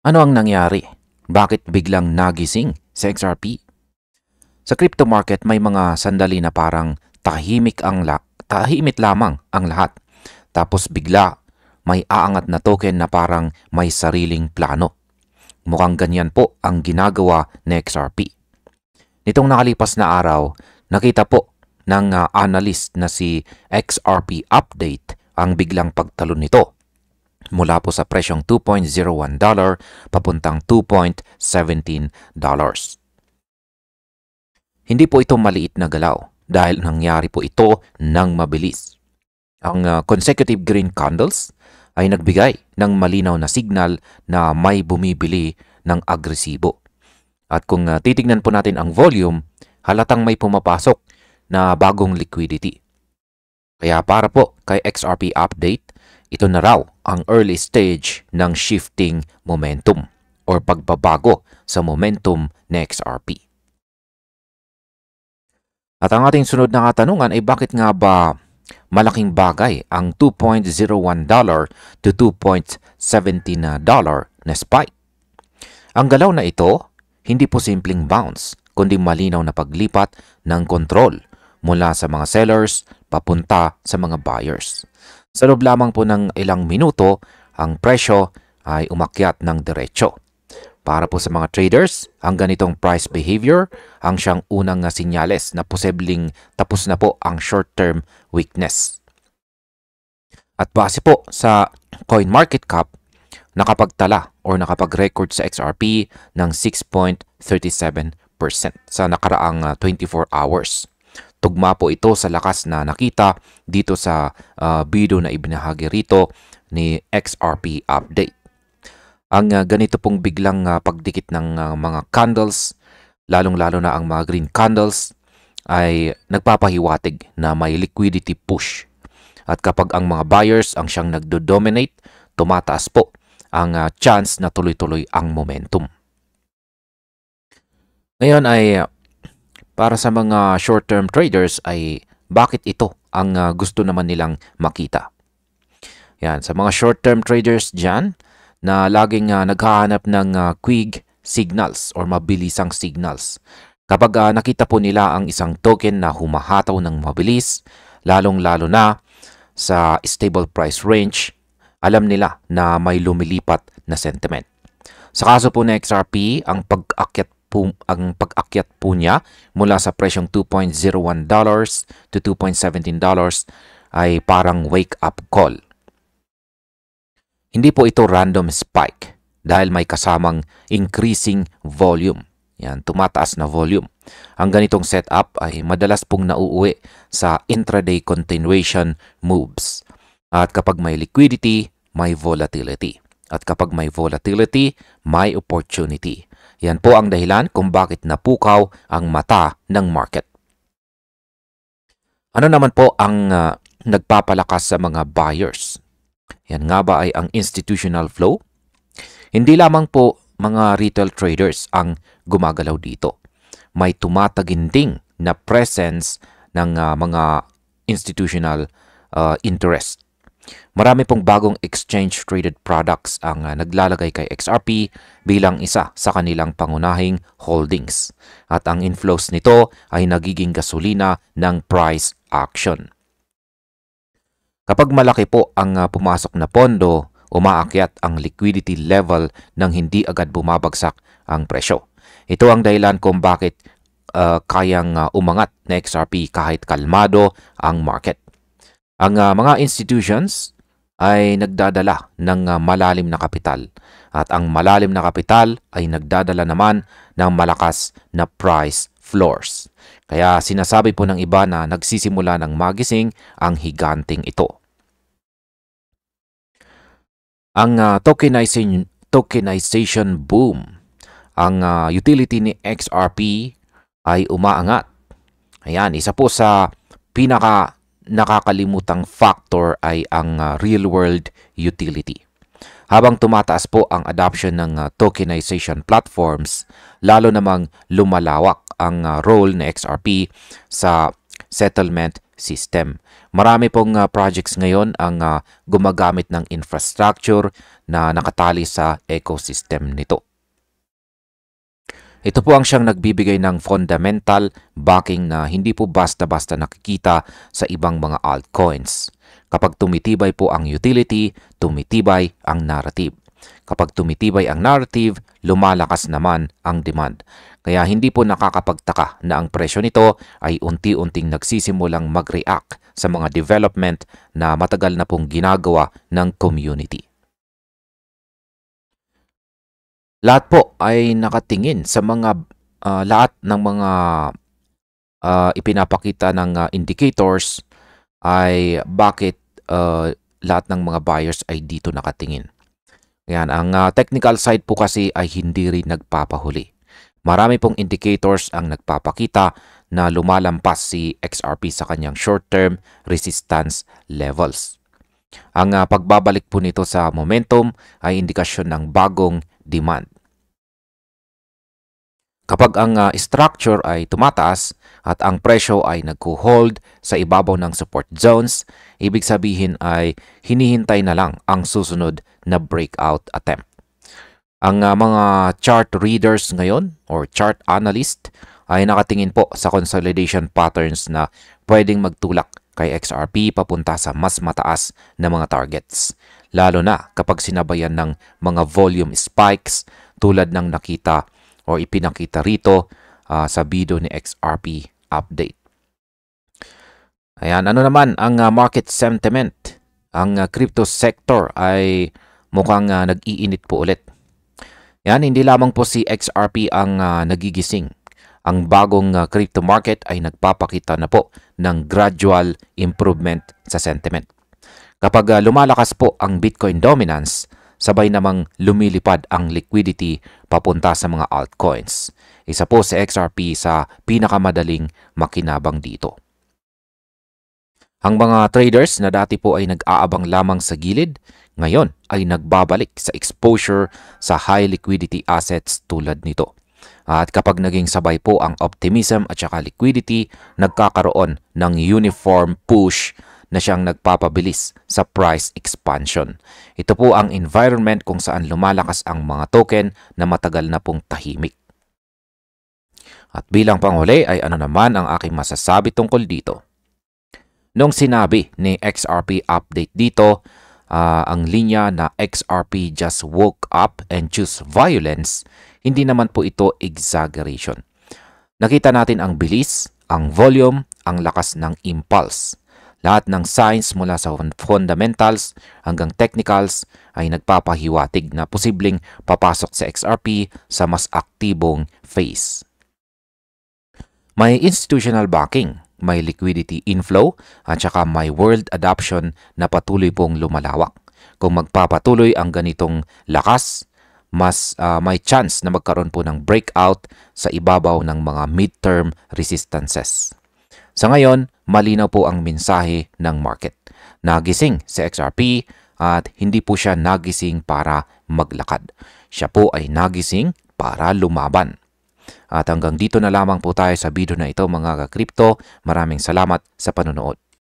Ano ang nangyari? Bakit biglang nagising sa XRP? Sa crypto market may mga sandali na parang tahimik lamang ang lahat. Tapos bigla may aangat na token na parang may sariling plano. Mukhang ganyan po ang ginagawa ng XRP. Nitong nakalipas na araw, nakita po ng analyst na si XRP Update ang biglang pagtalon nito mula po sa presyong $2.01 papuntang $2.17. Hindi po ito maliit na galaw dahil nangyari po ito ng mabilis. Ang consecutive green candles ay nagbigay ng malinaw na signal na may bumibili ng agresibo. At kung titignan po natin ang volume, halatang may pumapasok na bagong liquidity. Kaya para po kay XRP Update, ito na raw ang early stage ng shifting momentum or pagbabago sa momentum ng XRP. At ang ating sunod na katanungan ay bakit nga ba malaking bagay ang $2.01 to $2.17 na spike? Ang galaw na ito, hindi po simpleng bounce, kundi malinaw na paglipat ng kontrol mula sa mga sellers papunta sa mga buyers. Sa loob lamang po ng ilang minuto, ang presyo ay umakyat ng diretso. Para po sa mga traders, ang ganitong price behavior ang siyang unang sinyales na posibleng tapos na po ang short-term weakness. At base po sa CoinMarketCap, nakapagtala o nakapag-record sa XRP ng 6.37% sa nakaraang 24 hours. Tugma po ito sa lakas na nakita dito sa video na ibinahagi rito ni XRP Update. Ang ganito pong biglang pagdikit ng mga candles, lalong-lalo na ang mga green candles, ay nagpapahiwatig na may liquidity push. At kapag ang mga buyers ang siyang nagdo-dominate, tumataas po ang chance na tuloy-tuloy ang momentum. Ngayon ay para sa mga short-term traders ay bakit ito ang gusto naman nilang makita. Yan, sa mga short-term traders dyan na laging naghahanap ng quick signals or mabilisang signals. Kapag nakita po nila ang isang token na humahataw ng mabilis, lalong-lalo na sa stable price range, alam nila na may lumilipat na sentiment. Sa kaso po ng XRP, ang pag-akyat po niya mula sa presyong $2.01 to $2.17 ay parang wake-up call. Hindi po ito random spike dahil may kasamang increasing volume. Yan, tumataas na volume. Ang ganitong setup ay madalas pong nauuwi sa intraday continuation moves. At kapag may liquidity, may volatility. At kapag may volatility, may opportunity. Yan po ang dahilan kung bakit napukaw ang mata ng market. Ano naman po ang nagpapalakas sa mga buyers? Yan nga ba ay ang institutional flow? Hindi lamang po mga retail traders ang gumagalaw dito. May tumataginding na presence ng mga institutional interest. Marami pong bagong exchange-traded products ang naglalagay kay XRP bilang isa sa kanilang pangunahing holdings. At ang inflows nito ay nagiging gasolina ng price action. Kapag malaki po ang pumasok na pondo, umaakyat ang liquidity level nang hindi agad bumabagsak ang presyo. Ito ang dahilan kung bakit kayang umangat na XRP kahit kalmado ang market. Ang mga institutions ay nagdadala ng malalim na kapital at ang malalim na kapital ay nagdadala naman ng malakas na price floors. Kaya sinasabi po ng iba na nagsisimula ng magising ang higanting ito. Ang tokenization boom, ang utility ni XRP ay umaangat. Ayan, isa po sa pinaka nakakalimutang factor ay ang real-world utility. Habang tumataas po ang adoption ng tokenization platforms, lalo namang lumalawak ang role ng XRP sa settlement system. Marami pong projects ngayon ang gumagamit ng infrastructure na nakatali sa ecosystem nito. Ito po ang siyang nagbibigay ng fundamental backing na hindi po basta-basta nakikita sa ibang mga altcoins. Kapag tumitibay po ang utility, tumitibay ang narrative. Kapag tumitibay ang narrative, lumalakas naman ang demand. Kaya hindi po nakakapagtaka na ang presyo nito ay unti-unting nagsisimulang mag-react sa mga development na matagal na pong ginagawa ng community. Lahat po ay nakatingin sa mga lahat ng mga ipinapakita ng indicators ay bakit lahat ng mga buyers ay dito nakatingin. Yan, ang technical side po kasi ay hindi rin nagpapahuli. Marami pong indicators ang nagpapakita na lumalampas si XRP sa kanyang short-term resistance levels. Ang pagbabalik po nito sa momentum ay indikasyon ng bagong demand. Kapag ang structure ay tumataas at ang presyo ay nagko-hold sa ibabaw ng support zones, ibig sabihin ay hinihintay na lang ang susunod na breakout attempt. Ang mga chart readers ngayon or chart analyst ay nakatingin po sa consolidation patterns na pwedeng magtulak kay XRP papunta sa mas mataas na mga targets. Lalo na kapag sinabayan ng mga volume spikes tulad ng nakita o ipinakita rito sa video ni XRP update. Ayan, ano naman ang market sentiment? Ang crypto sector ay mukhang nag-iinit po ulit. Yan, hindi lamang po si XRP ang nagigising. Ang bagong crypto market ay nagpapakita na po ng gradual improvement sa sentiment. Kapag lumalakas po ang Bitcoin dominance, sabay namang lumilipad ang liquidity papunta sa mga altcoins. Isa po si XRP sa pinakamadaling makinabang dito. Ang mga traders na dati po ay nag-aabang lamang sa gilid, ngayon ay nagbabalik sa exposure sa high liquidity assets tulad nito. At kapag naging sabay po ang optimism at saka liquidity, nagkakaroon ng uniform push na siyang nagpapabilis sa price expansion. Ito po ang environment kung saan lumalakas ang mga token na matagal na pong tahimik. At bilang panghuli ay ano naman ang aking masasabi tungkol dito? Nung sinabi ni XRP update dito, ang linya na XRP just woke up and choose violence, hindi naman po ito exaggeration. Nakita natin ang bilis, ang volume, ang lakas ng impulse. Lahat ng signs mula sa fundamentals hanggang technicals ay nagpapahiwatig na posibleng papasok sa XRP sa mas aktibong phase. May institutional backing, may liquidity inflow at saka may world adoption na patuloy pong lumalawak. Kung magpapatuloy ang ganitong lakas, mas may chance na magkaroon po ng breakout sa ibabaw ng mga midterm resistances. Sa ngayon, malinaw po ang mensahe ng market. Nagising si XRP at hindi po siya nagising para maglakad. Siya po ay nagising para lumaban. At hanggang dito na lamang po tayo sa video na ito mga ka-crypto. Maraming salamat sa panonood.